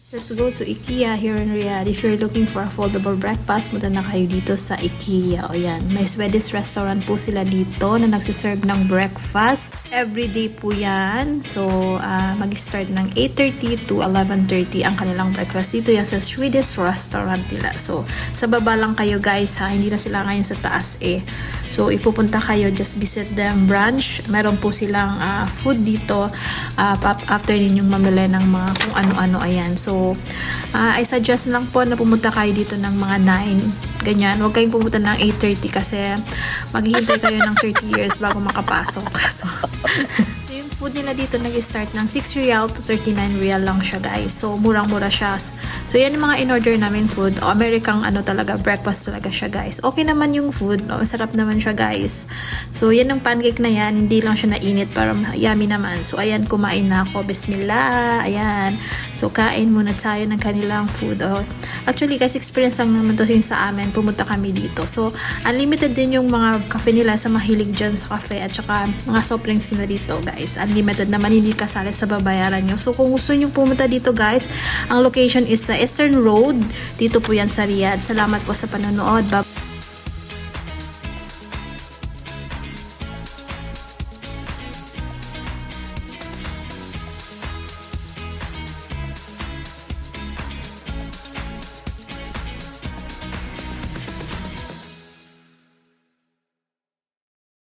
Let's go to IKEA here in Riyadh. If you're looking for affordable breakfast, punta na kayo dito sa IKEA. O yan, may Swedish restaurant po sila dito na nagsiserve ng breakfast. Everyday po yan. So, mag-start ng 8:30 to 11:30 ang kanilang breakfast. Dito yan sa Swedish restaurant nila. So, sa baba lang kayo guys ha. Hindi na sila ngayon sa taas eh. So, ipupunta kayo, just visit them branch. Meron po silang food dito after ninyong mamili ng mga kung ano-ano ayan. So, I suggest lang po na pumunta kayo dito ng mga 9. Ganyan. Huwag kayong pumunta ng 8:30 kasi maghihintay kayo ng 30 years bago makapasok. So, yung food nila dito nag-start ng 6 real to 39 real lang siya guys. So, murang-mura siya. So, yan yung mga in-order namin food. Amerikang talaga, breakfast talaga siya guys. Okay naman yung food. Masarap naman siya guys. So, yan yung pancake na yan. Hindi lang siya nainit para yummy naman. So, ayan, kumain na ako. Bismillah. Ayan. So, kain muna tayo ng kanilang food. Actually guys, experience lang naman to sa amin. Pumunta kami dito. So, unlimited din yung mga cafe nila sa mahilig dyan sa cafe at saka mga soft drinks nila dito guys. Unlimited naman, hindi kasali sa babayaran nyo. So, kung gusto nyo pumunta dito guys, ang location is sa Eastern Road. Dito po yan sa Riyadh. Salamat po sa panonood. Bye.